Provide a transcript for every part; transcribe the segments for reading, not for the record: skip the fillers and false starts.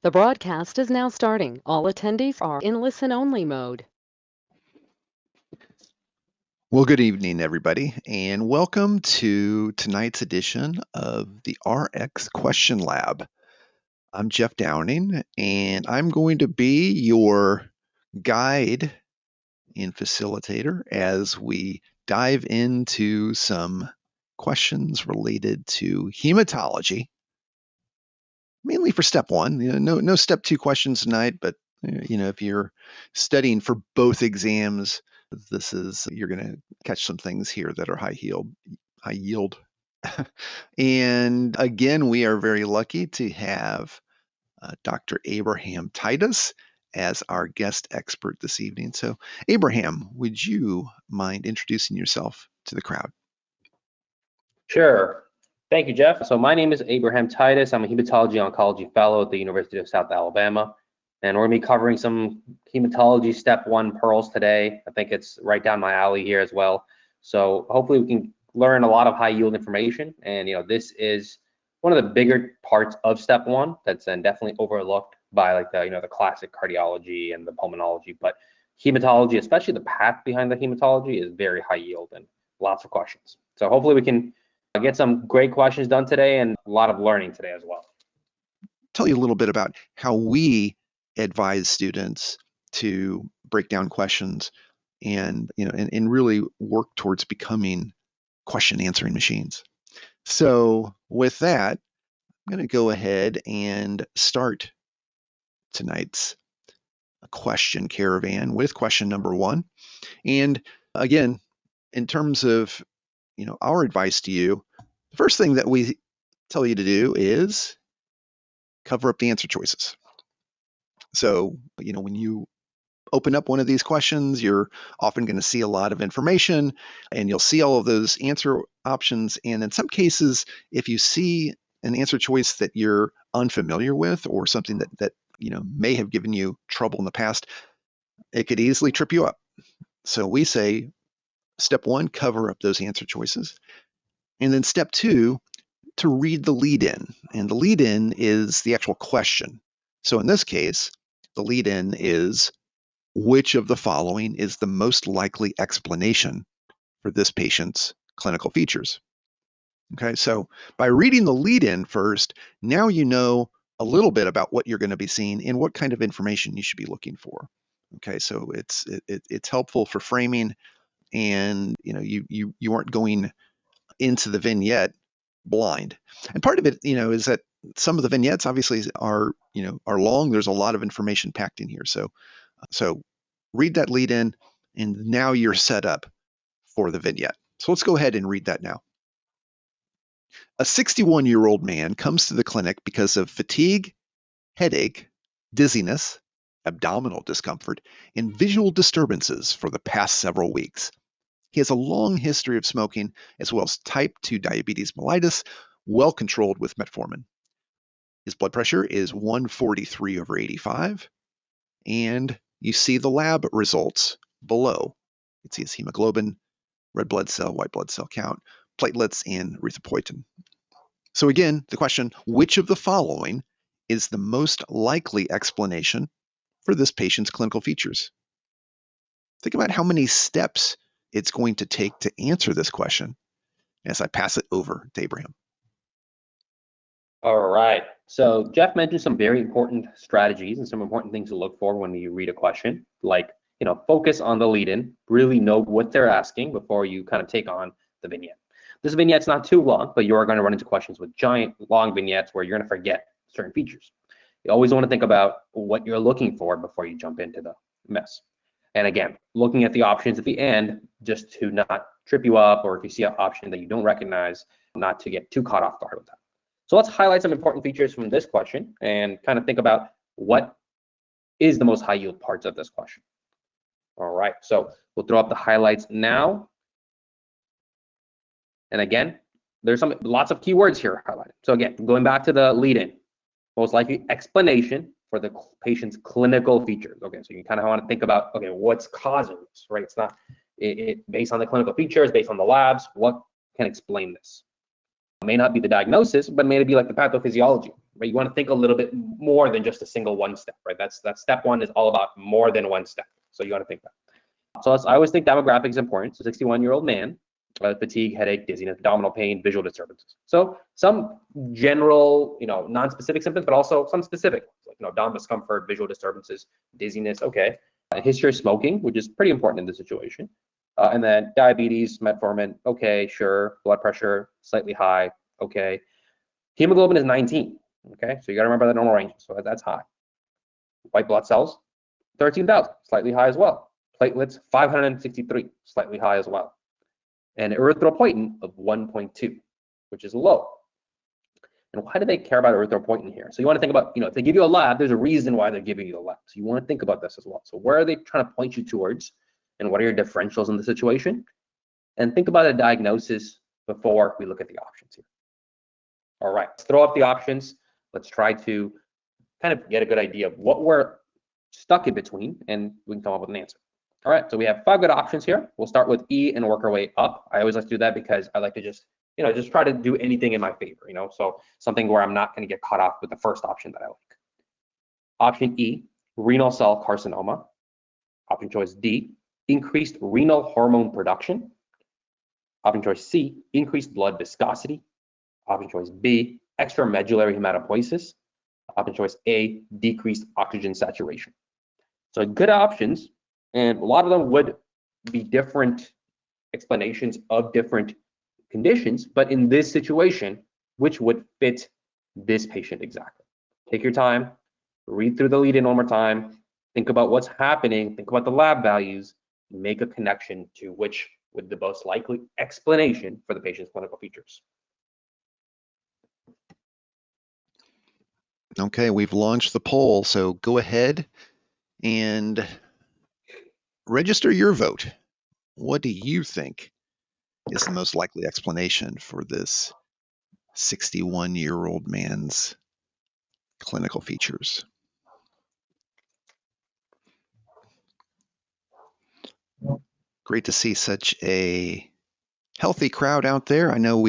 The broadcast is now starting. All attendees are in listen-only mode. Well, good evening, everybody, and welcome to tonight's edition of the RX Question Lab. I'm Jeff Downing, and I'm going to be your guide and facilitator as we dive into some questions related to hematology, mainly for step one. No step two questions tonight, but if you're studying for both exams, you're going to catch some things here that are high yield. And again, we are very lucky to have Dr. Abraham Titus as our guest expert this evening. So, Abraham, would you mind introducing yourself to the crowd? Sure. Thank you, Jeff. So my name is Abraham Titus. I'm a hematology oncology fellow at the University of South Alabama, and we're going to be covering some hematology step one pearls today. I think it's right down my alley here as well. So hopefully we can learn a lot of high yield information. And this is one of the bigger parts of step one that's then definitely overlooked by like the classic cardiology and the pulmonology. But hematology, especially the path behind the hematology, is very high yield and lots of questions. So hopefully we can get some great questions done today and a lot of learning today as well. Tell you a little bit about how we advise students to break down questions and really work towards becoming question answering machines. So with that, I'm going to go ahead and start tonight's question caravan with question number one. And again, in terms of our advice to you, the first thing that we tell you to do is cover up the answer choices. So, when you open up one of these questions, you're often going to see a lot of information and you'll see all of those answer options. And in some cases, if you see an answer choice that you're unfamiliar with or something that may have given you trouble in the past, it could easily trip you up. So we say, step one, cover up those answer choices. And then step two, to read the lead-in. And the lead-in is the actual question. So in this case, the lead-in is, which of the following is the most likely explanation for this patient's clinical features? Okay, so by reading the lead-in first, now you know a little bit about what you're going to be seeing and what kind of information you should be looking for. Okay, so it's helpful for framing, and you aren't going into the vignette blind. And part of it, is that some of the vignettes obviously are long. There's a lot of information packed in here. So read that lead in, and now you're set up for the vignette. So let's go ahead and read that now. A 61-year-old man comes to the clinic because of fatigue, headache, dizziness, abdominal discomfort, and visual disturbances for the past several weeks. He has a long history of smoking, as well as type 2 diabetes mellitus, well controlled with metformin. His blood pressure is 143/85, and you see the lab results below. You see his hemoglobin, red blood cell, white blood cell count, platelets, and erythropoietin. So again, the question, which of the following is the most likely explanation for this patient's clinical features? Think about how many steps it's going to take to answer this question as I pass it over to Abraham. All right. So Jeff mentioned some very important strategies and some important things to look for when you read a question, like, focus on the lead-in, really know what they're asking before you kind of take on the vignette. This vignette's not too long, but you are going to run into questions with giant long vignettes where you're going to forget certain features. You always want to think about what you're looking for before you jump into the mess. And again, looking at the options at the end just to not trip you up, or if you see an option that you don't recognize, not to get too caught off guard with that. So let's highlight some important features from this question and kind of think about what is the most high yield parts of this question. All right, so we'll throw up the highlights now. And again, there's lots of keywords here highlighted. So again, going back to the lead-in, most likely explanation for the patient's clinical features. Okay, so you kind of want to think about, okay, what's causing this, right? It's not based on the clinical features, based on the labs, what can explain this? may not be the diagnosis, but may be like the pathophysiology, right? You want to think a little bit more than just a single one step, right? That's step one is all about more than one step. So you want to think that. So I always think demographics is important. So 61-year-old man, fatigue, headache, dizziness, abdominal pain, visual disturbances. So some general, non-specific symptoms, but also some specific ones, like, abdominal discomfort, visual disturbances, dizziness, okay. History of smoking, which is pretty important in this situation. And then diabetes, metformin, okay, sure. Blood pressure, slightly high, okay. Hemoglobin is 19, okay. So you got to remember the normal range. So that's high. White blood cells, 13,000, slightly high as well. Platelets, 563, slightly high as well. And erythropoietin of 1.2, which is low. And why do they care about erythropoietin here? So you want to think about, if they give you a lab, there's a reason why they're giving you the lab. So you want to think about this as well. So where are they trying to point you towards? And what are your differentials in the situation? And think about a diagnosis before we look at the options here. All right, let's throw up the options. Let's try to kind of get a good idea of what we're stuck in between, and we can come up with an answer. All right, so we have 5 good options here. We'll start with E and work our way up. I always like to do that because I like to just try to do anything in my favor, so something where I'm not going to get caught off with the first option that I like. Option E, renal cell carcinoma. Option choice D, increased renal hormone production. Option choice C, increased blood viscosity. Option choice B, extramedullary hematopoiesis. Option choice A, decreased oxygen saturation. So good options, and a lot of them would be different explanations of different conditions, but in this situation, which would fit this patient exactly? Take your time, read through the lead-in one more time, think about what's happening, think about the lab values, make a connection to which would the most likely explanation for the patient's clinical features. Okay, we've launched the poll, so go ahead and register your vote. What do you think is the most likely explanation for this 61-year-old man's clinical features? Great to see such a healthy crowd out there. I know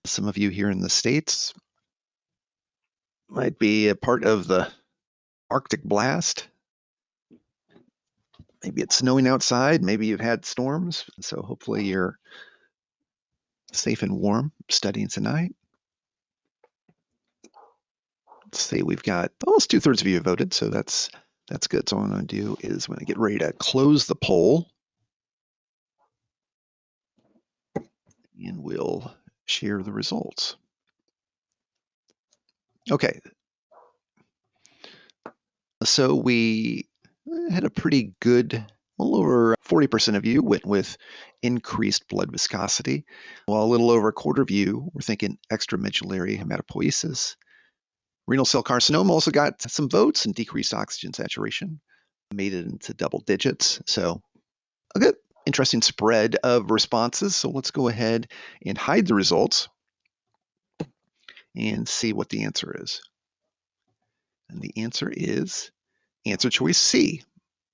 some of you here in the States might be a part of the Arctic blast. Maybe it's snowing outside, maybe you've had storms, so hopefully you're safe and warm studying tonight. Let's see, we've got almost 2/3 of you have voted, so that's good. So what I'm going to do is when I get ready to close the poll, and we'll share the results. Okay, so we had a pretty good, well over 40% of you went with increased blood viscosity, while a little over a quarter of you were thinking extramedullary hematopoiesis. Renal cell carcinoma also got some votes, and decreased oxygen saturation made it into double digits. So a good, interesting spread of responses. So let's go ahead and hide the results and see what the answer is. And the answer is answer choice C,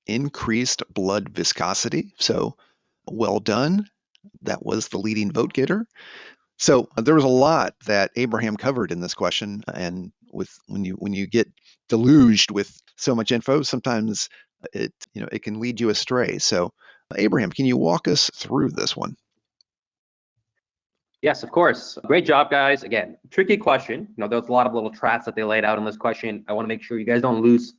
increased blood viscosity. So well done. That was the leading vote getter. So there was a lot that Abraham covered in this question, and when you get deluged with so much info, sometimes it can lead you astray. So Abraham, can you walk us through this one? Yes, of course. Great job, guys. Again, tricky question. There's a lot of little traps that they laid out in this question. I want to make sure you guys don't lose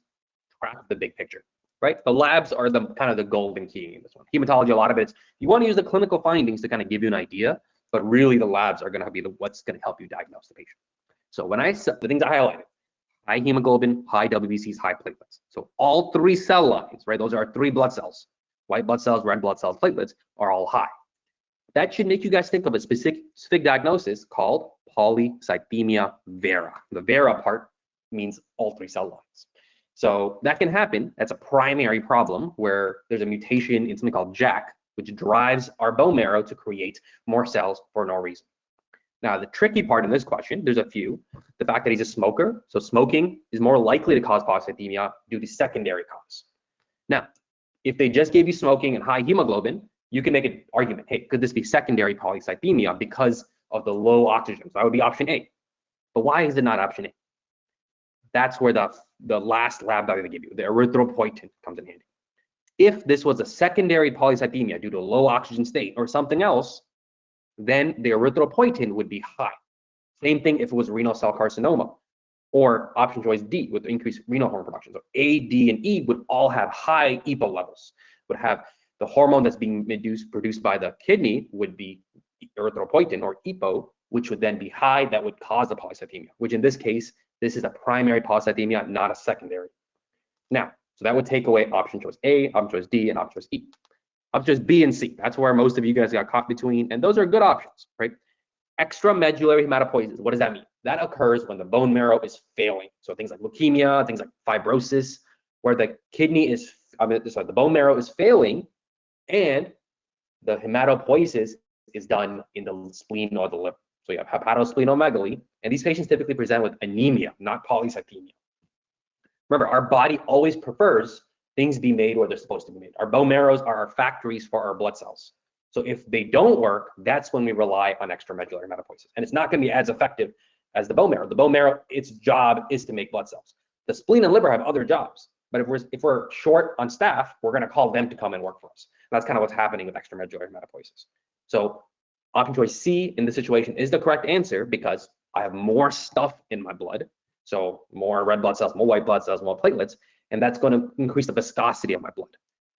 track of the big picture, right? The labs are the kind of the golden key in this one. Hematology, a lot of it, you want to use the clinical findings to kind of give you an idea, but really the labs are going to be what's going to help you diagnose the patient. So when the things I highlighted, high hemoglobin, high WBCs, high platelets. So all 3 cell lines, right? Those are 3 blood cells. White blood cells, red blood cells, platelets are all high. That should make you guys think of a specific diagnosis called polycythemia vera. The vera part means all 3 cell lines. So that can happen. That's a primary problem where there's a mutation in something called JAK, which drives our bone marrow to create more cells for no reason. Now, the tricky part in this question, there's a few. The fact that he's a smoker, so smoking is more likely to cause polycythemia due to secondary cause. Now, if they just gave you smoking and high hemoglobin, you can make an argument, hey, could this be secondary polycythemia because of the low oxygen. So that would be option A. But why is it not option A? That's where the last lab value they give you, the erythropoietin, comes in handy. If this was a secondary polycythemia due to a low oxygen state or something else, then the erythropoietin would be high. Same thing if it was renal cell carcinoma, or option choice D with increased renal hormone production. So A, D, and E would all have high EPO levels, would have the hormone that's being produced by the kidney would be erythropoietin or EPO, which would then be high, that would cause the polycythemia, which in this case, this is a primary polycythemia, not a secondary. Now, so that would take away option choice A, option choice D, and option choice E. Option choice B and C, that's where most of you guys got caught between, and those are good options, right? Extramedullary hematopoiesis, what does that mean? That occurs when the bone marrow is failing. So things like leukemia, things like fibrosis, where the kidney is, the bone marrow is failing, and the hematopoiesis is done in the spleen or the liver. So you have hepatosplenomegaly, and these patients typically present with anemia, not polycythemia. Remember, our body always prefers things be made where they're supposed to be made. Our bone marrows are our factories for our blood cells. So if they don't work, that's when we rely on extramedullary hematopoiesis. And it's not going to be as effective as the bone marrow. The bone marrow, its job is to make blood cells. The spleen and liver have other jobs. But if we're short on staff, we're going to call them to come and work for us. And that's kind of what's happening with extramedullary hematopoiesis. So option choice C in this situation is the correct answer because I have more stuff in my blood. So more red blood cells, more white blood cells, more platelets, and that's going to increase the viscosity of my blood.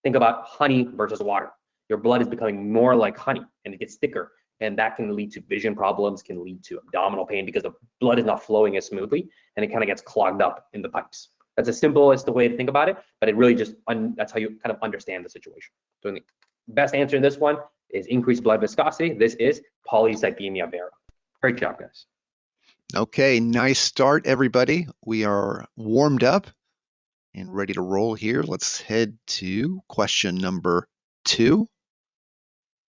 Think about honey versus water. Your blood is becoming more like honey and it gets thicker, and that can lead to vision problems, can lead to abdominal pain because the blood is not flowing as smoothly and it kind of gets clogged up in the pipes. That's the simplest way to think about it, but it really just, that's how you kind of understand the situation. So the best answer in this one is increased blood viscosity. This is polycythemia vera. Great job, guys. Okay, nice start, everybody. We are warmed up and ready to roll here. Let's head to question number 2.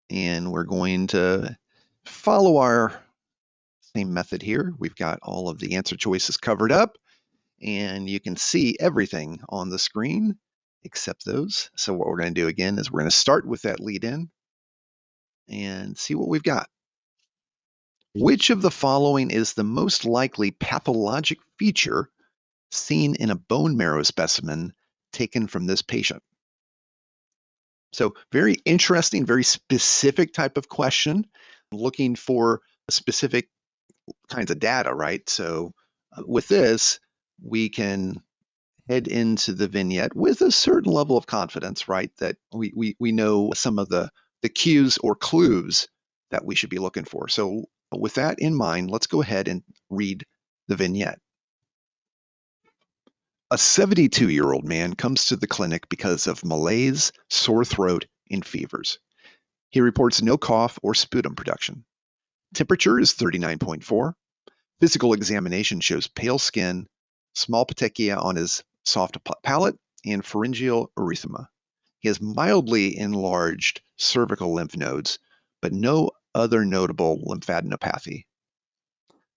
And we're going to follow our same method here. We've got all of the answer choices covered up, and you can see everything on the screen except those. So what we're going to do again is we're going to start with that lead in and see what we've got. Which of the following is the most likely pathologic feature seen in a bone marrow specimen taken from this patient? So very interesting, very specific type of question, looking for specific kinds of data, right? So with this, we can head into the vignette with a certain level of confidence, right? That we know some of the cues or clues that we should be looking for. So with that in mind, let's go ahead and read the vignette. A 72-year-old man comes to the clinic because of malaise, sore throat, and fevers. He reports no cough or sputum production. Temperature is 39.4. Physical examination shows pale skin, small petechia on his soft palate, and pharyngeal erythema. He has mildly enlarged cervical lymph nodes, but no other notable lymphadenopathy.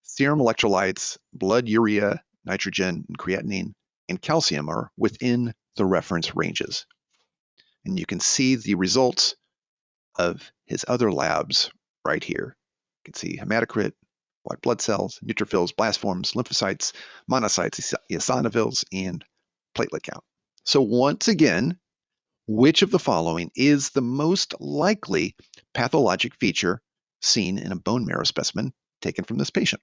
Serum electrolytes, blood urea, nitrogen, and creatinine, and calcium are within the reference ranges. And you can see the results of his other labs right here. You can see hematocrit, white blood cells, neutrophils, blast forms, lymphocytes, monocytes, eosinophils, and platelet count. So once again, which of the following is the most likely pathologic feature seen in a bone marrow specimen taken from this patient?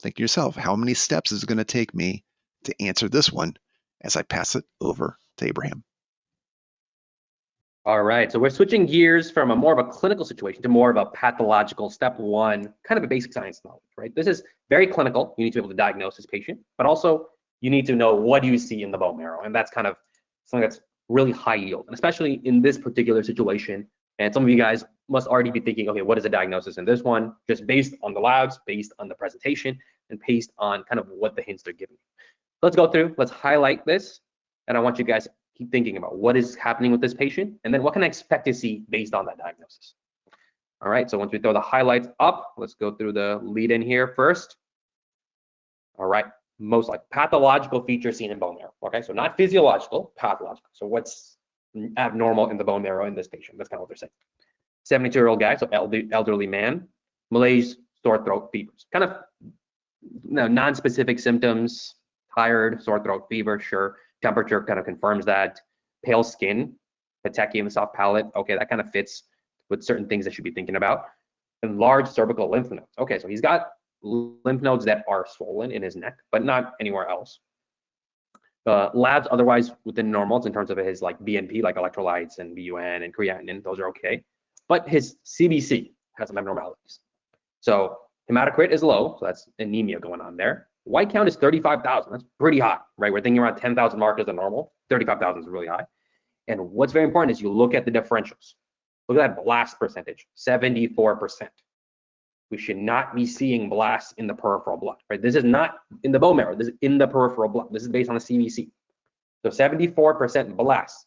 Think to yourself, how many steps is it going to take me to answer this one as I pass it over to Abraham? All right, so we're switching gears from a more of a clinical situation to more of a pathological step 1, kind of a basic science knowledge, right? This is very clinical. You need to be able to diagnose this patient, but also you need to know what do you see in the bone marrow, and that's kind of something that's really high yield, and especially in this particular situation. And some of you guys must already be thinking, okay, what is the diagnosis in this one? Just based on the labs, based on the presentation, and based on kind of what the hints they're giving. Let's go through, let's highlight this, and I want you guys to keep thinking about what is happening with this patient, and then what can I expect to see based on that diagnosis. All right, so once we throw the highlights up, let's go through the lead in here first. All right, most like pathological features seen in bone marrow. Okay, so not physiological, pathological. So what's abnormal in the bone marrow in this patient? That's kind of what they're saying. 72-year-old guy, so elderly man, malaise, sore throat, fevers. Kind of non-specific symptoms, tired, sore throat, fever, sure. Temperature kind of confirms that. Pale skin, petechiae and soft palate, okay, that kind of fits with certain things that should be thinking about. And large cervical lymph nodes. Okay, so he's got lymph nodes that are swollen in his neck, but not anywhere else. Labs otherwise within normals in terms of his like BNP, like electrolytes and BUN and creatinine, those are okay. But his CBC has some abnormalities. So hematocrit is low, so that's anemia going on there. White count is 35,000. That's pretty high, right? We're thinking around 10,000 mark is the normal. 35,000 is really high. And what's very important is you look at the differentials. Look at that blast percentage, 74%. We should not be seeing blasts in the peripheral blood, right? This is not in the bone marrow. This is in the peripheral blood. This is based on the CBC. So 74% blasts.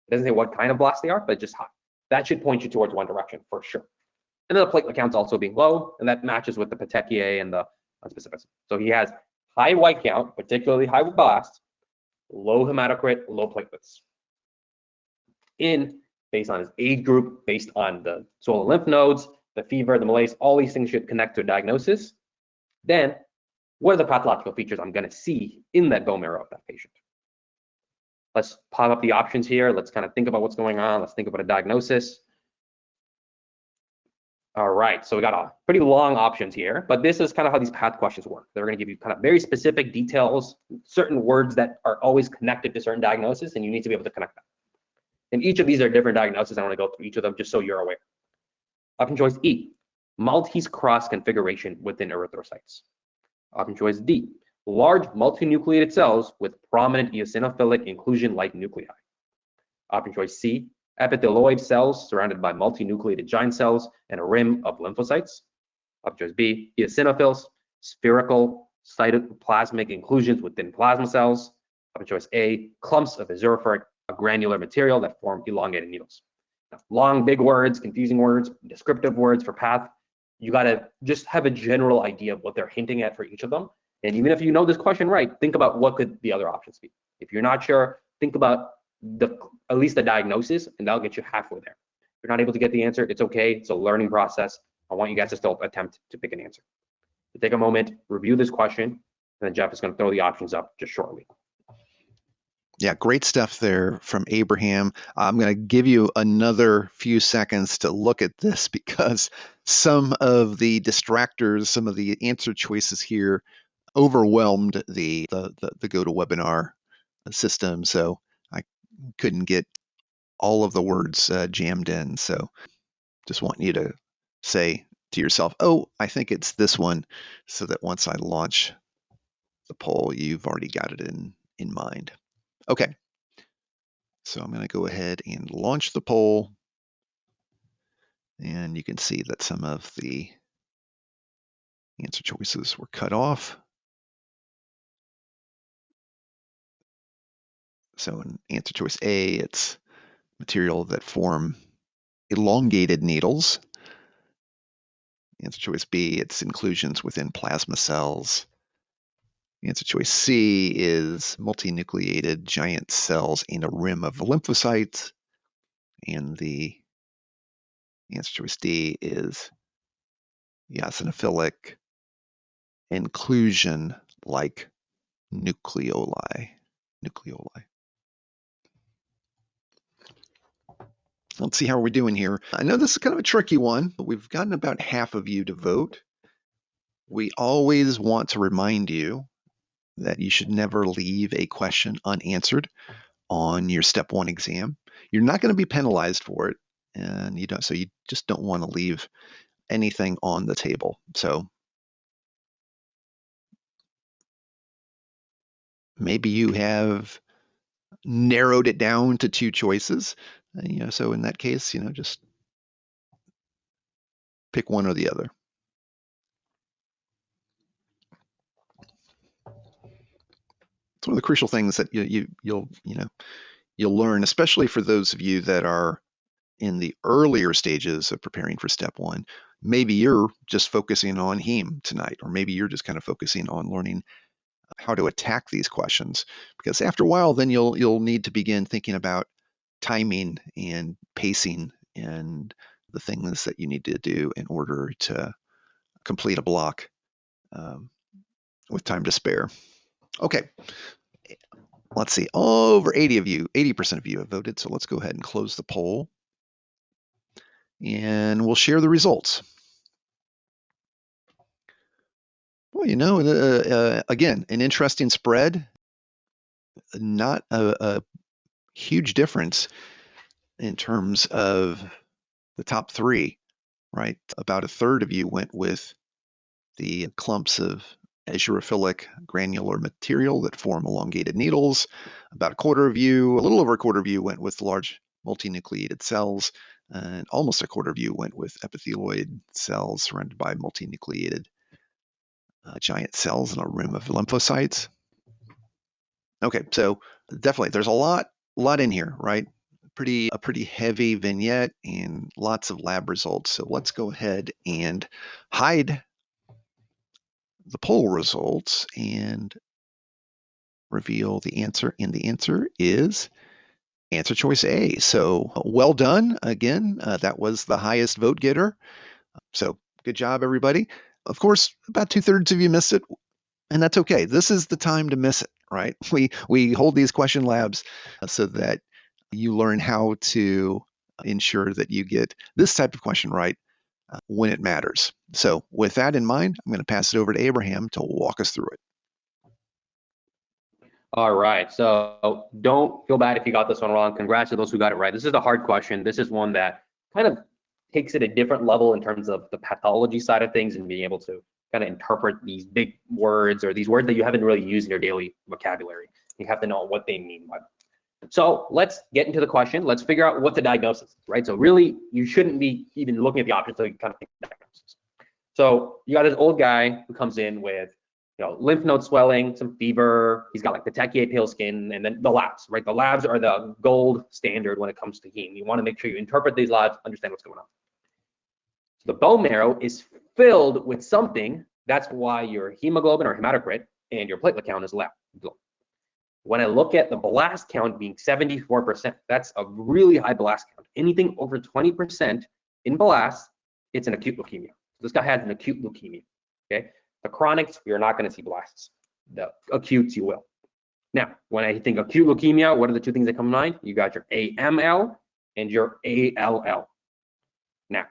It doesn't say what kind of blasts they are, but just high. That should point you towards one direction for sure. And then the platelet count's also being low, and that matches with the petechiae and the unspecific. So he has high white count, particularly high blasts, low hematocrit, low platelets. Based on his age group, based on the swollen lymph nodes, the fever, the malaise, all these things should connect to a diagnosis. Then, what are the pathological features I'm going to see in that bone marrow of that patient? Let's pop up the options here. Let's kind of think about what's going on. Let's think about a diagnosis. All right, so we got a pretty long options here, but this is kind of how these path questions work. They're going to give you kind of very specific details, certain words that are always connected to certain diagnoses, and you need to be able to connect them. And each of these are different diagnoses. I want to go through each of them just so you're aware. Option choice E, Maltese cross configuration within erythrocytes. Option choice D, large multinucleated cells with prominent eosinophilic inclusion-like nuclei. Option choice C, epithelioid cells surrounded by multinucleated giant cells and a rim of lymphocytes. Option choice B, eosinophils, spherical cytoplasmic inclusions within plasma cells. Option choice A, clumps of azurophoric granular material that form elongated needles. Now, long, big words, confusing words, descriptive words for path. You got to just have a general idea of what they're hinting at for each of them. And even if you know this question right, think about what could the other options be. If you're not sure, think about at least the diagnosis, and that'll get you halfway there. If you're not able to get the answer, it's okay. It's a learning process. I want you guys to still attempt to pick an answer. So take a moment, review this question, and then Jeff is going to throw the options up just shortly. Yeah, great stuff there from Abraham. I'm going to give you another few seconds to look at this because some of the distractors, some of the answer choices here overwhelmed the GoToWebinar system. So I couldn't get all of the words jammed in. So just want you to say to yourself, oh, I think it's this one, so that once I launch the poll, you've already got it in mind. Okay, so I'm going to go ahead and launch the poll, and you can see that some of the answer choices were cut off. So in answer choice A, it's material that form elongated needles. Answer choice B, it's inclusions within plasma cells. Answer choice C is multinucleated giant cells in a rim of lymphocytes. And the answer choice D is eosinophilic inclusion like nucleoli. Let's see how we're doing here. I know this is kind of a tricky one, but we've gotten about half of you to vote. We always want to remind you that you should never leave a question unanswered on your step 1 exam. You're not going to be penalized for it, and you just don't want to leave anything on the table. So maybe you have narrowed it down to 2 choices. So in that case, just pick one or the other. It's one of the crucial things that you'll learn, especially for those of you that are in the earlier stages of preparing for step 1. Maybe you're just focusing on heme tonight, or maybe you're just kind of focusing on learning how to attack these questions, because after a while, then you'll need to begin thinking about timing and pacing and the things that you need to do in order to complete a block with time to spare. Okay, let's see. Over 80% of you have voted, so let's go ahead and close the poll. And we'll share the results. Well, you know, again, an interesting spread. Not a huge difference in terms of the top three, right? About a third of you went with the clumps of azurophilic granular material that form elongated needles. About a quarter of you, a little over a quarter of you, went with large multinucleated cells, and almost a quarter of you went with epithelioid cells surrounded by multinucleated giant cells in a rim of lymphocytes. Okay, so definitely there's a lot in here, right? A pretty heavy vignette and lots of lab results. So let's go ahead and hide the poll results and reveal the answer. And the answer is answer choice A. So well done. Again, that was the highest vote getter. So good job, everybody. Of course, about 2/3 of you missed it, and that's okay. This is the time to miss it, right? We hold these question labs so that you learn how to ensure that you get this type of question right when it matters. So with that in mind, I'm going to pass it over to Abraham to walk us through it. All right, so don't feel bad if you got this one wrong. Congrats to those who got it right. This is a hard question. This is one that kind of takes it a different level in terms of the pathology side of things and being able to kind of interpret these big words or these words that you haven't really used in your daily vocabulary. You have to know what they mean. So let's get into the question. Let's figure out what the diagnosis is, right? So really, you shouldn't be even looking at the options until you kind of think the diagnosis. So you got this old guy who comes in with, you know, lymph node swelling, some fever. He's got like petechiae pale skin, and then the labs, right? The labs are the gold standard when it comes to heme. You want to make sure you interpret these labs, understand what's going on. So the bone marrow is filled with something. That's why your hemoglobin or hematocrit and your platelet count is low. When I look at the blast count being 74%, that's a really high blast count. Anything over 20% in blast, it's an acute leukemia. So this guy has an acute leukemia. Okay, the chronics, you're not going to see blasts. The acutes, you will. Now, when I think acute leukemia, what are the two things that come to mind? You got your AML and your ALL. Now,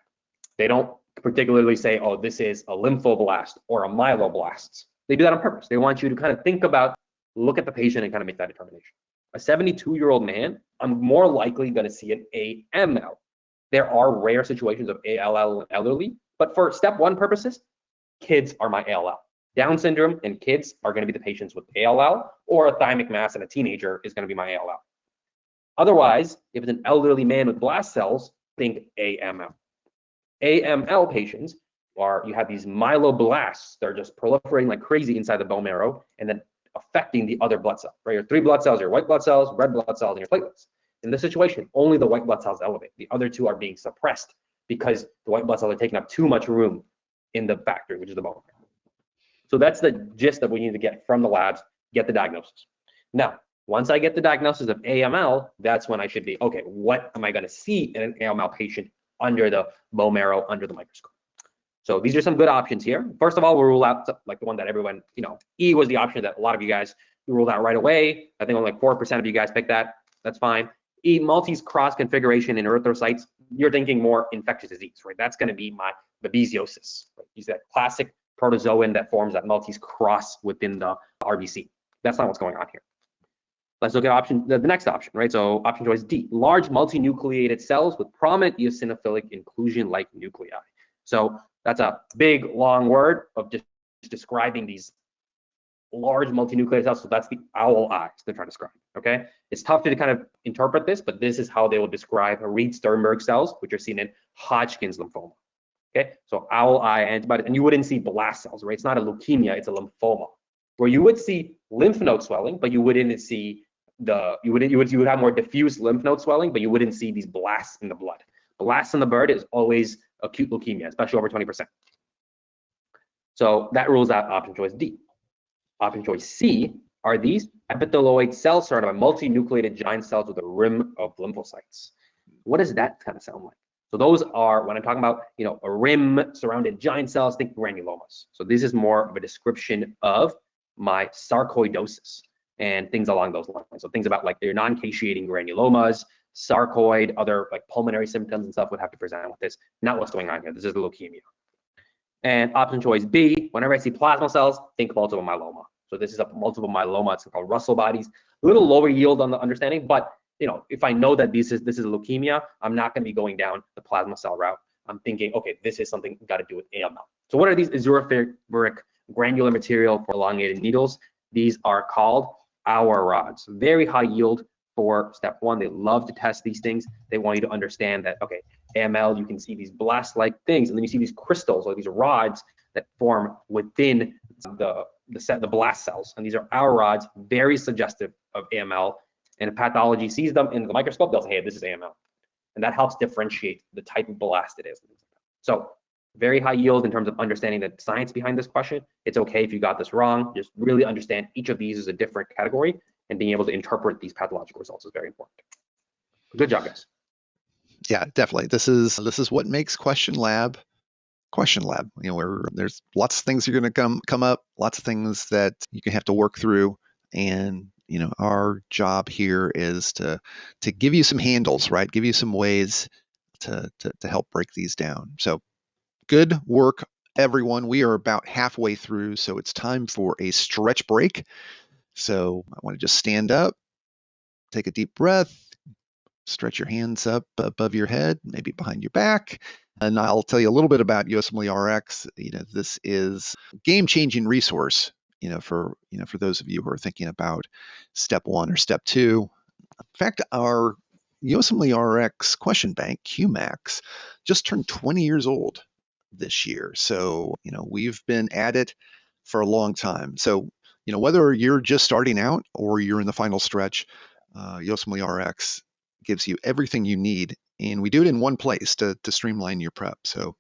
they don't particularly say, oh, this is a lymphoblast or a myeloblast. They do that on purpose. They want you to kind of think about, look at the patient and kind of make that determination. A 72-year-old man, I'm more likely going to see an AML. There are rare situations of ALL in elderly, but for step one purposes, kids are my ALL. Down syndrome and kids are going to be the patients with ALL, or a thymic mass in a teenager is going to be my ALL. Otherwise, if it's an elderly man with blast cells, think AML. AML patients are, you have these myeloblasts that are just proliferating like crazy inside the bone marrow and then affecting the other blood cells, right? Your three blood cells, your white blood cells, red blood cells, and your platelets. In this situation, only the white blood cells elevate. The other two are being suppressed because the white blood cells are taking up too much room in the factory, which is the bone marrow. So that's the gist that we need to get from the labs, get the diagnosis. Now, once I get the diagnosis of AML, that's when I should be, okay, what am I going to see in an AML patient under the bone marrow, under the microscope? So these are some good options here. First of all, we'll rule out like the one that everyone, you know, E was the option that a lot of you guys ruled out right away. I think only like 4% of you guys picked that. That's fine. E, Maltese cross configuration in erythrocytes. You're thinking more infectious disease, right? That's going to be my babesiosis. Right? Use that classic protozoan that forms that Maltese cross within the RBC. That's not what's going on here. Let's look at the next option, right? So option choice D, large multinucleated cells with prominent eosinophilic inclusion-like nuclei. So that's a big, long word of just describing these large multinucleated cells. So that's the owl eyes they're trying to describe, okay? It's tough to kind of interpret this, but this is how they will describe Reed-Sternberg cells, which are seen in Hodgkin's lymphoma, okay? So owl eye antibodies, and you wouldn't see blast cells, right? It's not a leukemia, it's a lymphoma. Where you would see lymph node swelling, but you wouldn't see you would have more diffuse lymph node swelling, but you wouldn't see these blasts in the blood. Blasts in the blood is always acute leukemia, especially over 20%. So that rules out option choice D. Option choice C are these epithelioid cells surrounded by multinucleated giant cells with a rim of lymphocytes. What does that kind of sound like? So those are, when I'm talking about, a rim surrounded giant cells, think granulomas. So this is more of a description of my sarcoidosis and things along those lines. So things about like your non-caseating granulomas, sarcoid, other like pulmonary symptoms and stuff would have to present with this, not what's going on here. This is leukemia. And option choice B, whenever I see plasma cells, think multiple myeloma. So this is a multiple myeloma. It's called Russell bodies. A little lower yield on the understanding, but if I know that this is leukemia, I'm not going to be going down the plasma cell route. I'm thinking, okay, this is something got to do with AML. So what are these azurophoric granular material for elongated needles? These are called our rods. Very high yield for step 1. They love to test these things. They want you to understand that, okay, AML, you can see these blast-like things, and then you see these crystals or these rods that form within the blast cells, and these are our rods, very suggestive of AML. And if pathology sees them in the microscope, they'll say, hey, this is AML, and that helps differentiate the type of blast it is. So very high yield in terms of understanding the science behind this question. It's okay if you got this wrong. Just really understand each of these is a different category, and being able to interpret these pathological results is very important. Good job, guys. Yeah, definitely. This is what makes Question Lab. Where there's lots of things you're going to come up, lots of things that you can have to work through, and our job here is to give you some handles, right? Give you some ways to help break these down. So good work, everyone. We are about halfway through, so it's time for a stretch break. So I want to just stand up, take a deep breath, stretch your hands up above your head, maybe behind your back. And I'll tell you a little bit about USMLE-Rx. This is a game-changing resource, for those of you who are thinking about step 1 or step 2. In fact, our USMLE-Rx question bank, QMAX, just turned 20 years old this year. So, we've been at it for a long time. So, whether you're just starting out or you're in the final stretch, USMLE-Rx gives you everything you need, and we do it in one place to streamline your prep. So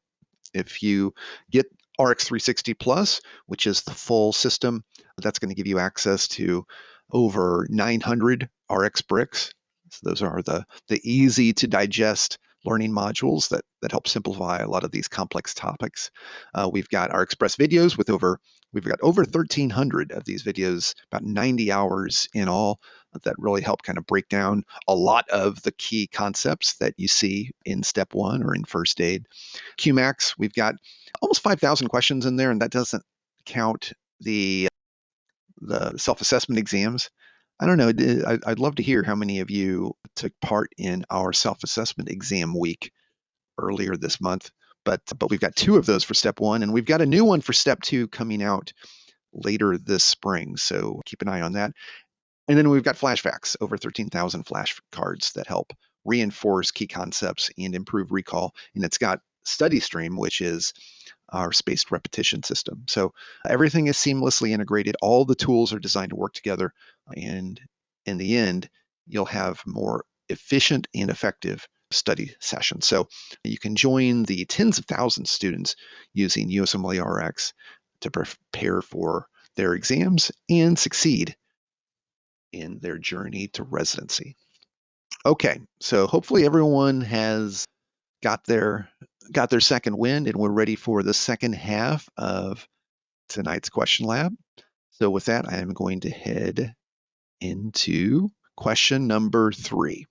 if you get RX 360 Plus, which is the full system, that's going to give you access to over 900 RX bricks. So those are the easy to digest learning modules that help simplify a lot of these complex topics. We've got our Express videos we've got over 1,300 of these videos, about 90 hours in all, that really help kind of break down a lot of the key concepts that you see in step 1 or in first aid. QMAX, we've got almost 5,000 questions in there, and that doesn't count the self-assessment exams. I don't know, I'd love to hear how many of you took part in our self-assessment exam week earlier this month. But we've got 2 of those for step 1, and we've got a new one for step 2 coming out later this spring. So keep an eye on that. And then we've got flashbacks, over 13,000 flashcards that help reinforce key concepts and improve recall. And it's got StudyStream, which is our spaced repetition system. So everything is seamlessly integrated. All the tools are designed to work together. And in the end, you'll have more efficient and effective study sessions. So you can join the tens of thousands of students using USMLE-Rx to prepare for their exams and succeed in their journey to residency. Okay, so hopefully everyone has got their second wind, and we're ready for the second half of tonight's question lab. So with that, I am going to head into question number 3.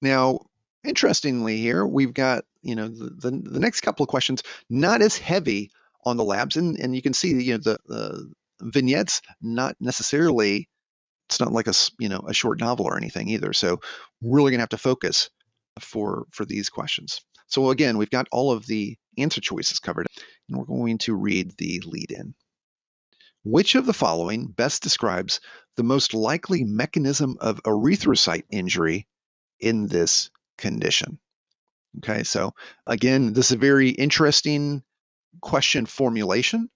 Now, interestingly here, we've got, the next couple of questions, not as heavy on the labs, and you can see, the vignettes, not necessarily, it's not like a short novel or anything either. So really gonna have to focus for these questions. So again, we've got all of the answer choices covered, and we're going to read the lead-in. Which of the following best describes the most likely mechanism of erythrocyte injury in this condition? Okay, so again, this is a very interesting question formulation.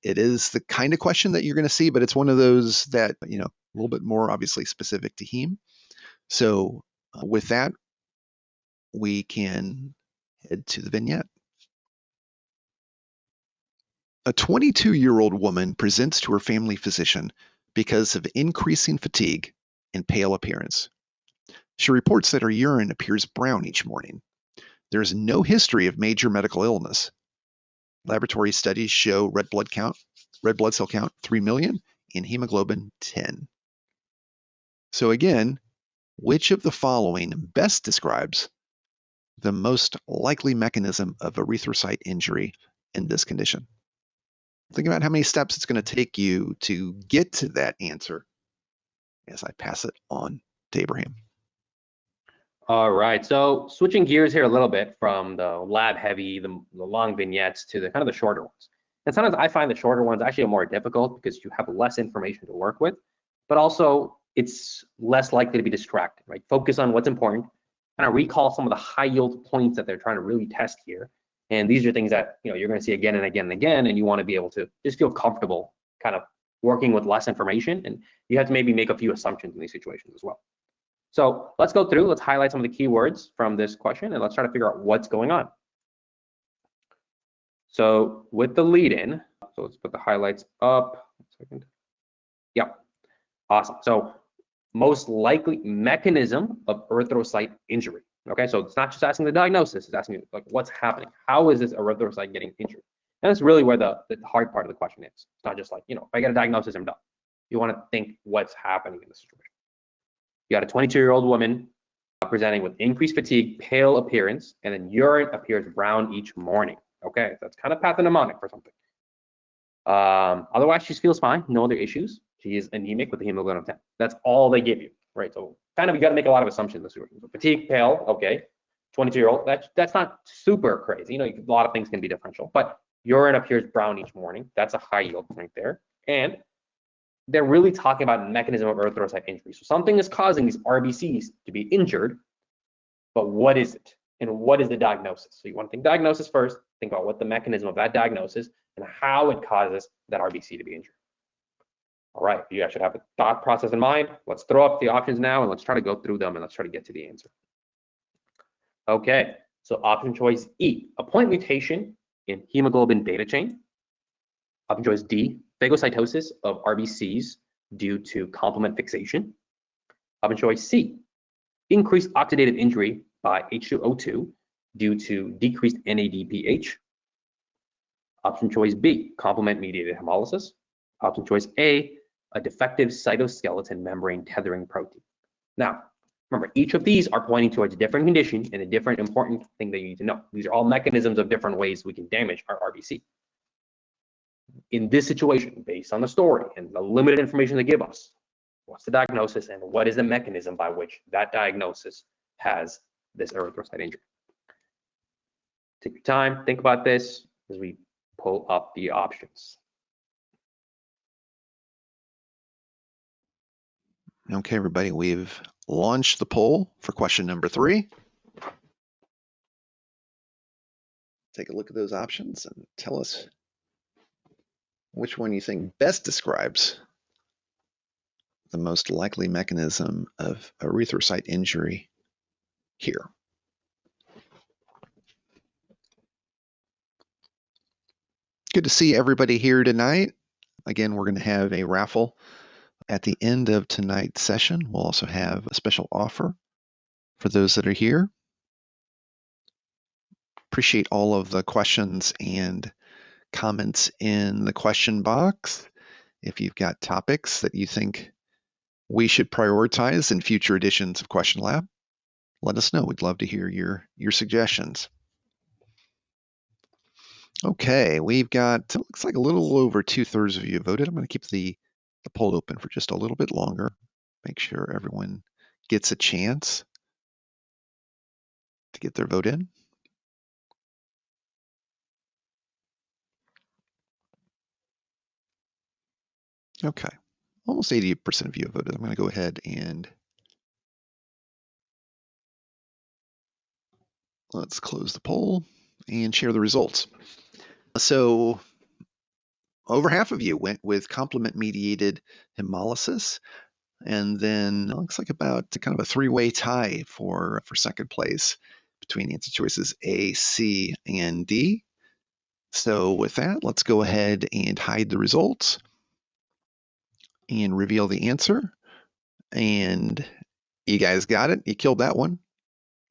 It is the kind of question that you're going to see, but it's one of those that, a little bit more obviously specific to heme. So with that, we can head to the vignette. A 22-year-old woman presents to her family physician because of increasing fatigue and pale appearance. She reports that her urine appears brown each morning. There is no history of major medical illness. Laboratory studies show red blood cell count 3 million, and hemoglobin 10. So again, which of the following best describes the most likely mechanism of erythrocyte injury in this condition? Think about how many steps it's going to take you to get to that answer as I pass it on to Abraham. All right, so switching gears here a little bit from the lab heavy, the long vignettes to the kind of the shorter ones. And sometimes I find the shorter ones actually are more difficult because you have less information to work with, but also it's less likely to be distracted, right? Focus on what's important, kind of recall some of the high yield points that they're trying to really test here. And these are things that you're going to see again and again and again, and you want to be able to just feel comfortable kind of working with less information, and you have to maybe make a few assumptions in these situations as well. So let's go through, let's highlight some of the keywords from this question, and let's try to figure out what's going on. So with the lead-in, so let's put the highlights up. 1 second. Yep, awesome. So most likely mechanism of erythrocyte injury. Okay, so it's not just asking the diagnosis, it's asking like what's happening. How is this erythrocyte getting injured? And that's really where the hard part of the question is. It's not just like, if I get a diagnosis, I'm done. You want to think what's happening in this situation. You got a 22-year-old woman presenting with increased fatigue, pale appearance, and then urine appears brown each morning. Okay, that's kind of pathognomonic for something. Otherwise, she feels fine, no other issues. She is anemic with a hemoglobin of 10. That's all they give you, right? So kind of you got to make a lot of assumptions in this situation. So fatigue, pale, okay. 22-year-old, that's not super crazy. A lot of things can be differential, but urine appears brown each morning. That's a high yield point there. And they're really talking about mechanism of erythrocyte injury. So something is causing these RBCs to be injured, but what is it? And what is the diagnosis? So you want to think diagnosis first, think about what the mechanism of that diagnosis and how it causes that RBC to be injured. All right, you guys should have a thought process in mind. Let's throw up the options now and let's try to go through them and let's try to get to the answer. Okay, so option choice E, a point mutation in hemoglobin beta chain. Option choice D, phagocytosis of RBCs due to complement fixation. Option choice C, increased oxidative injury by H2O2 due to decreased NADPH. Option choice B, complement-mediated hemolysis. Option choice A, a defective cytoskeleton membrane tethering protein. Now, remember, each of these are pointing towards a different condition and a different important thing that you need to know. These are all mechanisms of different ways we can damage our RBC. In this situation, based on the story and the limited information they give us, what's the diagnosis and what is the mechanism by which that diagnosis has this erythrocyte injury? Take your time, think about this as we pull up the options. Okay, everybody, we've launched the poll for question number 3. Take a look at those options and tell us which one you think best describes the most likely mechanism of erythrocyte injury here. Good to see everybody here tonight. Again, we're going to have a raffle at the end of tonight's session. We'll also have a special offer for those that are here. Appreciate all of the questions and comments in the question box. If you've got topics that you think we should prioritize in future editions of Question Lab, let us know. We'd love to hear your suggestions. Okay, we've got, it looks like a little over 2/3 of you voted. I'm going to keep the poll open for just a little bit longer. Make sure everyone gets a chance to get their vote in. Okay, almost 80% of you have voted. I'm going to go ahead and let's close the poll and share the results. So over half of you went with complement-mediated hemolysis, and then it looks like about kind of a 3-way tie for second place between answer choices A, C, and D. So with that, let's go ahead and hide the results and reveal the answer. And You guys got it? You killed that one.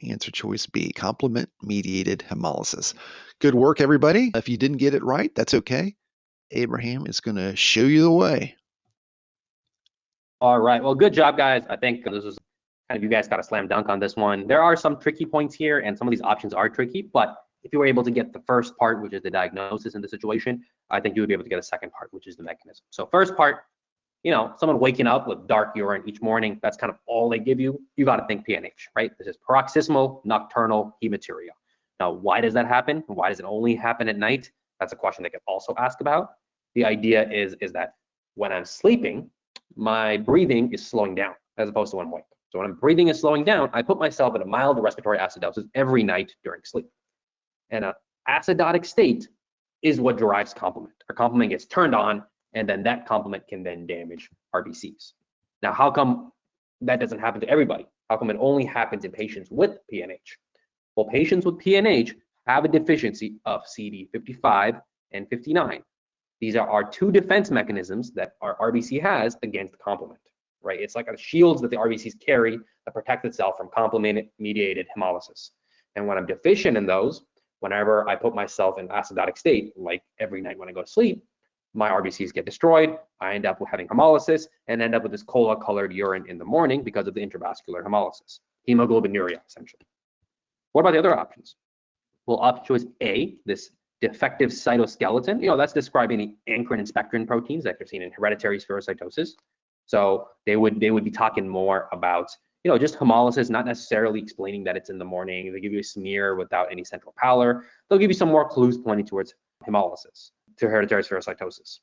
Answer choice B, complement-mediated hemolysis. Good work, everybody. If you didn't get it right, that's okay. Abraham is going to show you the way. All right. Well, good job, guys. I think this is kind of, you guys got a slam dunk on this one. There are some tricky points here, and some of these options are tricky, but if you were able to get the first part, which is the diagnosis in the situation, I think you would be able to get a second part, which is the mechanism. So first part, someone waking up with dark urine each morning, that's kind of all they give you. You got to think PNH, right? This is paroxysmal nocturnal hematuria. Now, why does that happen? Why does it only happen at night? That's a question they could also ask about. The idea is that when I'm sleeping, my breathing is slowing down as opposed to when I'm awake. So when I'm breathing is slowing down, I put myself in a mild respiratory acidosis every night during sleep. And an acidotic state is what drives complement. Our complement gets turned on, and then that complement can then damage RBCs. Now, how come that doesn't happen to everybody? How come it only happens in patients with PNH? Well, patients with PNH have a deficiency of CD55 and 59. These are our two defense mechanisms that our RBC has against complement, right? It's like a shields that the RBCs carry that protect itself from complement-mediated hemolysis. And when I'm deficient in those, whenever I put myself in acidotic state, like every night when I go to sleep, my RBCs get destroyed. I end up with having hemolysis and end up with this cola-colored urine in the morning because of the intravascular hemolysis, hemoglobinuria, essentially. What about the other options? Well, option choice A, this defective cytoskeleton, that's describing the ankyrin and spectrin proteins that you're seeing in hereditary spherocytosis. So they would be talking more about, just hemolysis, not necessarily explaining that it's in the morning. They give you a smear without any central pallor. They'll give you some more clues pointing towards hemolysis, to hereditary spherocytosis.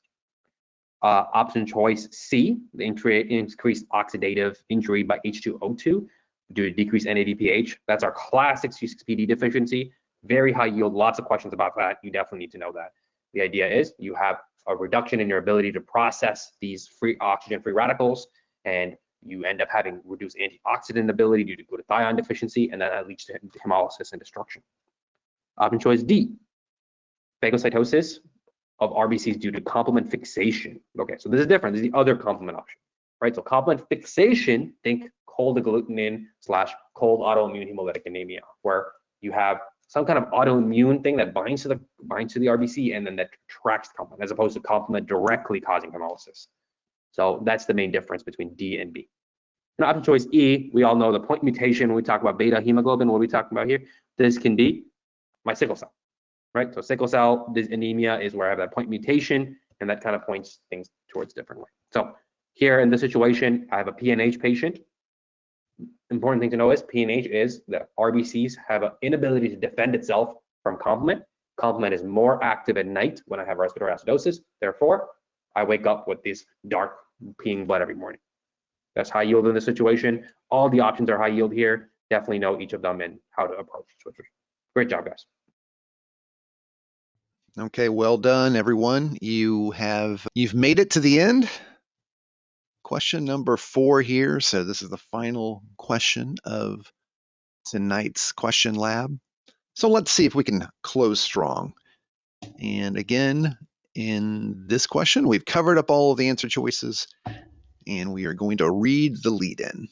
Option choice C, the increased oxidative injury by H2O2 due to decreased NADPH. That's our classic C6PD deficiency. Very high yield, lots of questions about that. You definitely need to know that. The idea is you have a reduction in your ability to process these oxygen-free radicals, and you end up having reduced antioxidant ability due to glutathione deficiency, and that leads to hemolysis and destruction. Option choice D, phagocytosis of RBCs due to complement fixation. Okay, so this is different. This is the other complement option, right? So complement fixation, think cold agglutinin / cold autoimmune hemolytic anemia, where you have some kind of autoimmune thing that binds to the RBC and then that tracks the complement, as opposed to complement directly causing hemolysis. So that's the main difference between D and B. And option choice E, we all know the point mutation when we talk about beta hemoglobin. What are we talking about here? This can be my sickle cell, right? So sickle cell, this anemia is where I have that point mutation, and that kind of points things towards different way. So here in this situation, I have a PNH patient. Important thing to know is PNH is that RBCs have an inability to defend itself from complement. Complement is more active at night when I have respiratory acidosis. Therefore, I wake up with this dark peeing blood every morning. That's high yield in this situation. All the options are high yield here. Definitely know each of them and how to approach switchers. Great job, guys. Okay, well done, everyone. You've made it to the end. Question number 4 here. So this is the final question of tonight's question lab. So let's see if we can close strong. And again, in this question, we've covered up all of the answer choices, and we are going to read the lead-in.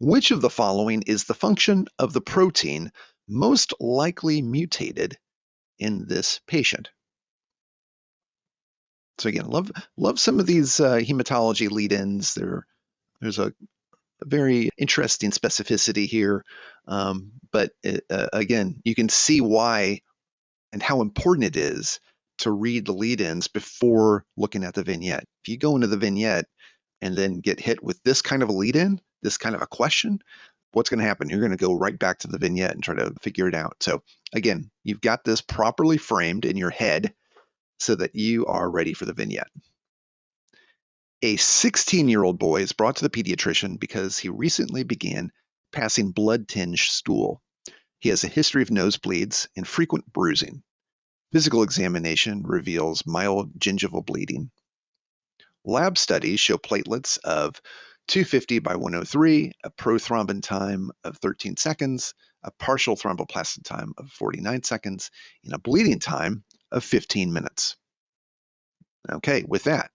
Which of the following is the function of the protein most likely mutated in this patient? So again, love some of these hematology lead-ins. There's a very interesting specificity here, but again, you can see why and how important it is to read the lead-ins before looking at the vignette. If you go into the vignette and then get hit with this kind of a lead-in, this kind of a question, what's going to happen? You're going to go right back to the vignette and try to figure it out. So again, you've got this properly framed in your head so that you are ready for the vignette. A 16-year-old boy is brought to the pediatrician because he recently began passing blood-tinged stool. He has a history of nosebleeds and frequent bruising. Physical examination reveals mild gingival bleeding. Lab studies show platelets of 250 by 103, a prothrombin time of 13 seconds, a partial thromboplastin time of 49 seconds, and a bleeding time of 15 minutes. Okay, with that,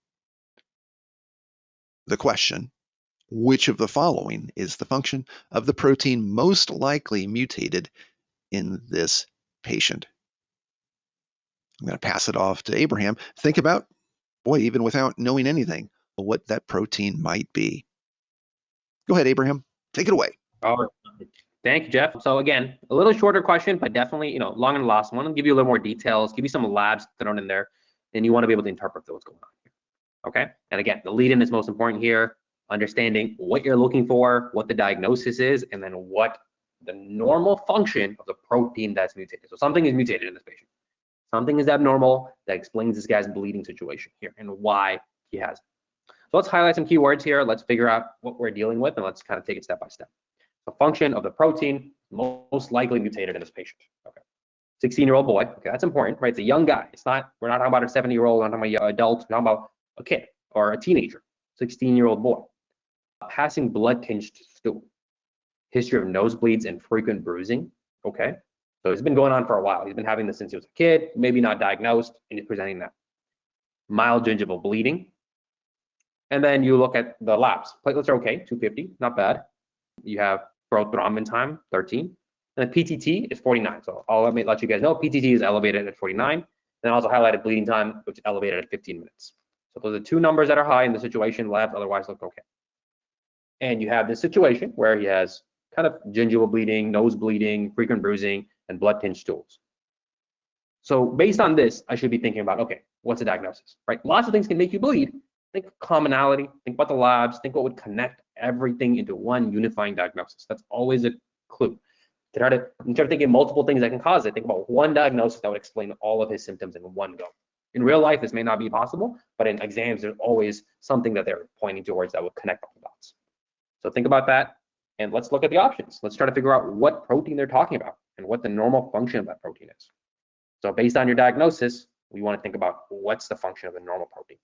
the question, Which of the following is the function of the protein most likely mutated in this patient? I'm going to pass it off to Abraham. Think about, boy, even without knowing anything, what that protein might be. Go ahead, Abraham. Take it away. All right. Thank you, Jeff. So again, a little shorter question, but definitely, long and last. I want to give you a little more details, give you some labs thrown in there, and you want to be able to interpret what's going on here. Okay. And again, the lead-in is most important here. Understanding what you're looking for, what the diagnosis is, and then what the normal function of the protein that's mutated. So something is mutated in this patient. Something is abnormal that explains this guy's bleeding situation here and why he has it. So let's highlight some keywords here. Let's figure out what we're dealing with, and let's kind of take it step by step. The function of the protein most likely mutated in this patient. Okay. 16-year-old boy. Okay, that's important, right? It's a young guy. We're not talking about a 70-year-old, we're not talking about an adult, we're talking about a kid or a teenager, 16-year-old boy. Passing blood-tinged stool. History of nosebleeds and frequent bruising. Okay. So it's been going on for a while. He's been having this since he was a kid, maybe not diagnosed, and he's presenting that. Mild gingival bleeding. And then you look at the labs. Platelets are okay, 250, not bad. You have prothrombin time, 13. And the PTT is 49. So I'll let you guys know PTT is elevated at 49. Then also highlighted bleeding time, which is elevated at 15 minutes. So those are two numbers that are high in the situation. Labs otherwise look okay. And you have this situation where he has kind of gingival bleeding, nose bleeding, frequent bruising, and blood-tinged stools. So based on this, I should be thinking about, okay, what's the diagnosis, right? Lots of things can make you bleed. Think commonality, think about the labs, think what would connect everything into one unifying diagnosis. That's always a clue. Instead of thinking multiple things that can cause it, think about one diagnosis that would explain all of his symptoms in one go. In real life, this may not be possible, but in exams, there's always something that they're pointing towards that would connect all the dots. So think about that, and let's look at the options. Let's try to figure out what protein they're talking about and what the normal function of that protein is. So based on your diagnosis, we want to think about what's the function of the normal protein.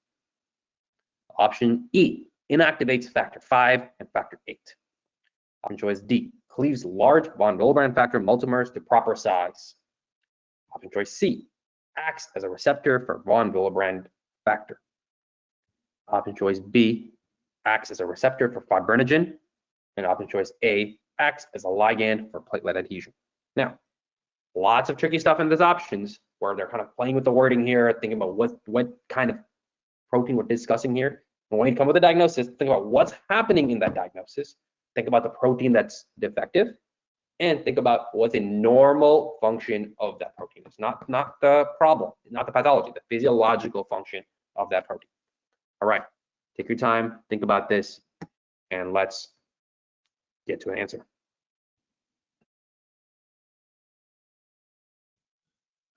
Option E, inactivates factor 5 and factor 8. Option choice D, cleaves large von Willebrand factor multimers to proper size. Option choice C, acts as a receptor for von Willebrand factor. Option choice B, acts as a receptor for fibrinogen. And option choice A, acts as a ligand for platelet adhesion. Now, lots of tricky stuff in these options where they're kind of playing with the wording here, thinking about what kind of protein we're discussing here. And when you come with a diagnosis, think about what's happening in that diagnosis. Think about the protein that's defective, and think about what the normal function of that protein is. Not the problem, not the pathology, the physiological function of that protein. All right, take your time, think about this, and let's get to an answer.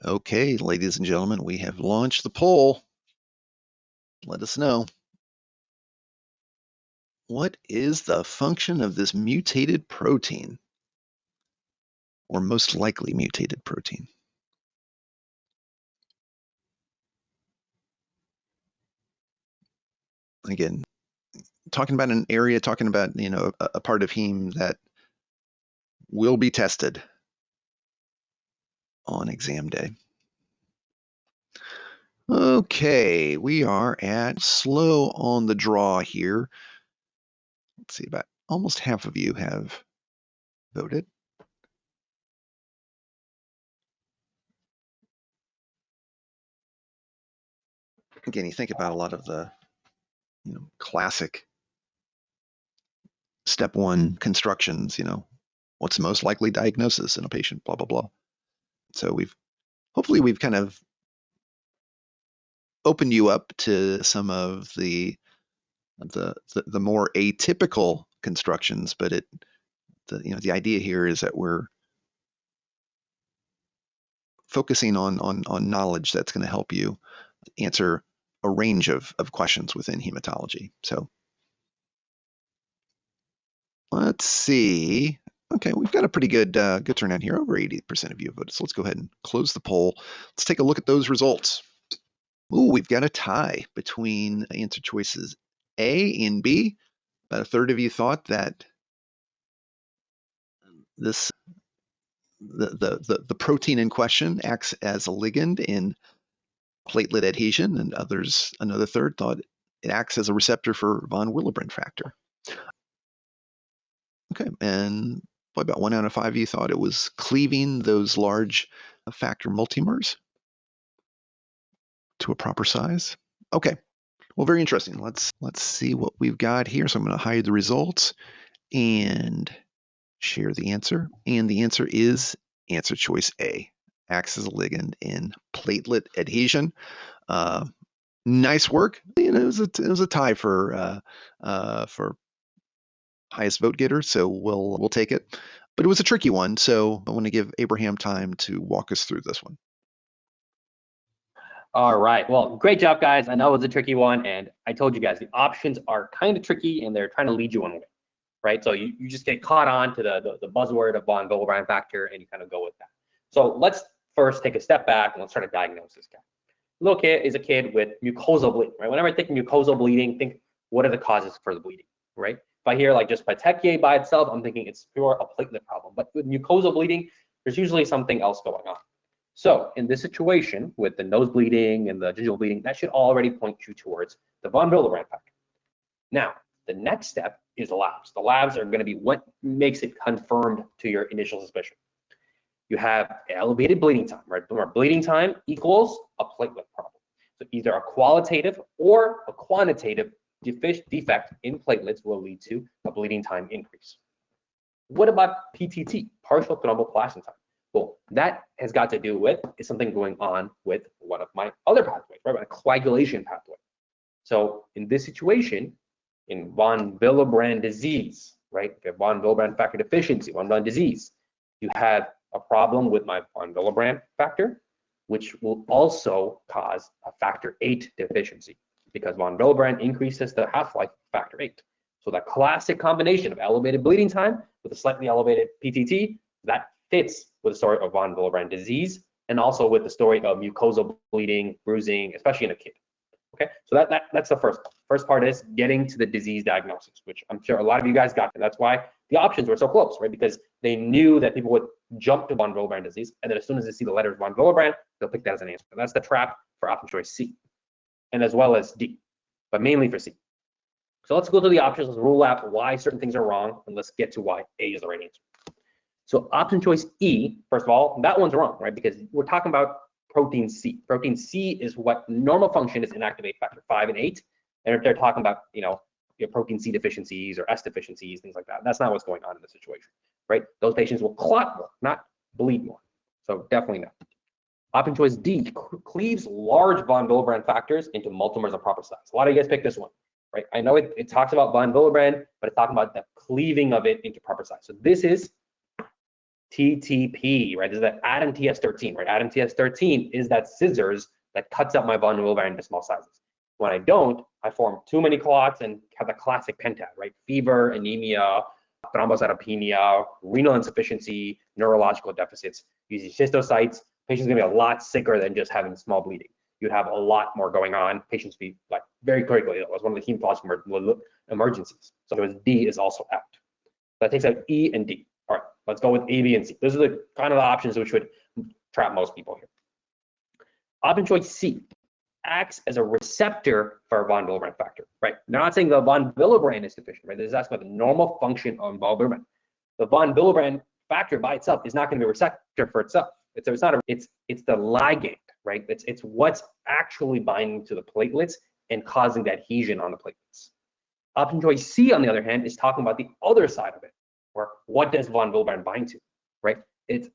Okay, ladies and gentlemen, we have launched the poll. Let us know. What is the function of this mutated protein, or most likely mutated protein? Again, talking about an area, talking about a part of heme that will be tested on exam day. Okay, we are at slow on the draw here. Let's see, about almost half of you have voted. Again, you think about a lot of the classic step one constructions, what's the most likely diagnosis in a patient, blah, blah, blah. So hopefully we've kind of opened you up to some of the more atypical constructions, but the idea here is that we're focusing on knowledge that's going to help you answer a range of questions within hematology. So let's see. Okay, we've got a pretty good turnout here. Over 80% of you voted. So let's go ahead and close the poll. Let's take a look at those results. Ooh, we've got a tie between answer choices A and B. About a third of you thought that the protein in question acts as a ligand in platelet adhesion, and another third thought it acts as a receptor for von Willebrand factor. Okay, and about 1 out of 5 of you thought it was cleaving those large factor multimers to a proper size. Okay, well, very interesting. Let's see what we've got here. So I'm going to hide the results and share the answer. And the answer is answer choice A, acts as a ligand in platelet adhesion. Nice work. It was a tie for highest vote getter, so we'll take it. But it was a tricky one, so I want to give Abraham time to walk us through this one. All right, well, great job, guys. I know it was a tricky one, and I told you guys the options are kind of tricky, and they're trying to lead you one way, right? So you just get caught on to the buzzword of von Willebrand factor, and you kind of go with that. So let's first take a step back, and let's try to diagnose this guy. Little kid is a kid with mucosal bleeding, right? Whenever I think mucosal bleeding, think what are the causes for the bleeding, right? If I hear like just petechiae by itself, I'm thinking it's pure a platelet problem. But with mucosal bleeding, there's usually something else going on. So in this situation, with the nose bleeding and the gingival bleeding, that should already point you towards the von Willebrand factor. Now, the next step is labs. The labs are going to be what makes it confirmed to your initial suspicion. You have elevated bleeding time, right? Remember, bleeding time equals a platelet problem. So either a qualitative or a quantitative defect in platelets will lead to a bleeding time increase. What about PTT, partial thromboplastin time? Well, that has got to do with is something going on with one of my other pathways, right? A coagulation pathway. So in this situation, in von Willebrand disease, right? If you have von Willebrand factor deficiency, von Willebrand disease, you have a problem with my von Willebrand factor, which will also cause a factor 8 deficiency because von Willebrand increases the half-life factor 8. So that classic combination of elevated bleeding time with a slightly elevated PTT, that fits with the story of von Willebrand disease and also with the story of mucosal bleeding, bruising, especially in a kid. Okay, so that's the first part. First part is getting to the disease diagnosis, which I'm sure a lot of you guys got. And that's why the options were so close, right? Because they knew that people would jump to von Willebrand disease, and then as soon as they see the letters von Willebrand, they'll pick that as an answer. And that's the trap for option choice C, and as well as D, but mainly for C. So let's go through the options. Let's rule out why certain things are wrong, and let's get to why A is the right answer. So option choice E, first of all, that one's wrong, right? Because we're talking about protein C. Protein C is what normal function is inactivate factor 5 and 8. And if they're talking about, your protein C deficiencies or S deficiencies, things like that, that's not what's going on in the situation, right? Those patients will clot more, not bleed more. So definitely not. Option choice D cleaves large von Willebrand factors into multimers of proper size. A lot of you guys picked this one, right? I know it talks about von Willebrand, but it's talking about the cleaving of it into proper size. So this is TTP, right? This is that atom TS13, right? Atom TS13 is that scissors that cuts up my von Willebrand into small sizes. When I don't, I form too many clots and have the classic pentad, right? Fever, anemia, thrombocytopenia, renal insufficiency, neurological deficits. Using schistocytes, patients gonna be a lot sicker than just having small bleeding. You'd have a lot more going on. Patients be like very critically ill. It was one of the hematologic emergencies. So D is also out. That takes out E and D. All right, let's go with A, B, and C. Those are the kind of the options which would trap most people here. Option choice C acts as a receptor for von Willebrand factor, right? They're not saying the von Willebrand is deficient, right? This is asking about the normal function of von Willebrand. The von Willebrand factor by itself is not going to be a receptor for itself. It's the ligand, right? It's what's actually binding to the platelets and causing the adhesion on the platelets. Option choice C, on the other hand, is talking about the other side of it, or what does von Willebrand bind to, right? It's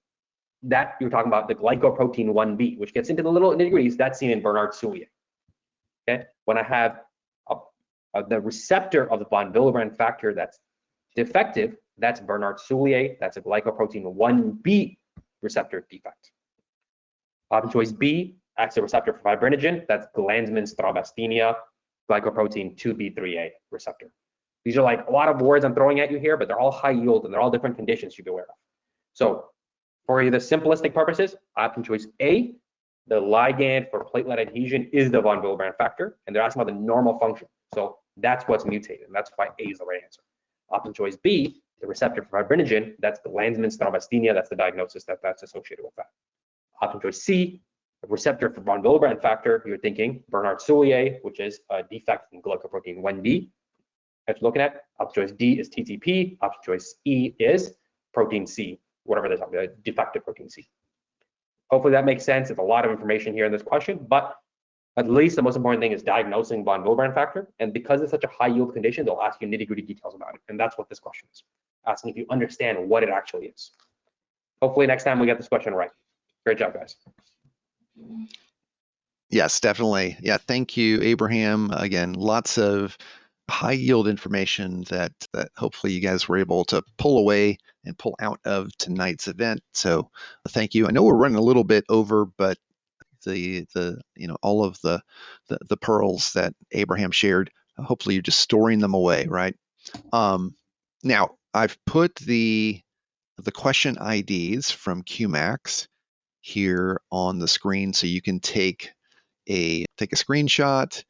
that you're talking about the glycoprotein 1B, which gets into the little nitty-gritties. That's seen in Bernard-Soulier. Okay, when I have the receptor of the von Willebrand factor that's defective, that's Bernard-Soulier. That's a glycoprotein 1B receptor defect. Option choice B acts as a receptor for fibrinogen. That's Glanzmann's thrombasthenia, glycoprotein 2B3A receptor. These are like a lot of words I'm throwing at you here, but they're all high yield and they're all different conditions you should be aware of. So for the simplistic purposes, option choice A, the ligand for platelet adhesion is the von Willebrand factor, and they're asking about the normal function. So that's what's mutated, and that's why A is the right answer. Option choice B, the receptor for fibrinogen, that's the Glanzmann's thrombasthenia, that's the diagnosis that's associated with that. Option choice C, the receptor for von Willebrand factor, you're thinking Bernard-Soulier, which is a defect in glycoprotein 1B. that you're looking at. Option choice D is TTP. Option choice E is protein C, whatever they're talking about, defective protein C. Hopefully that makes sense. It's a lot of information here in this question, but at least the most important thing is diagnosing von Willebrand factor. And because it's such a high yield condition, they'll ask you nitty-gritty details about it. And that's what this question is, asking if you understand what it actually is. Hopefully next time we get this question right. Great job, guys. Yes, definitely. Yeah, thank you, Abraham. Again, lots of high yield information that hopefully you guys were able to pull away and pull out of tonight's event. So thank you. I know we're running a little bit over, but the all of the pearls that Abraham shared, hopefully you're just storing them away, right? Now I've put the question IDs from QMax here on the screen so you can take a screenshot.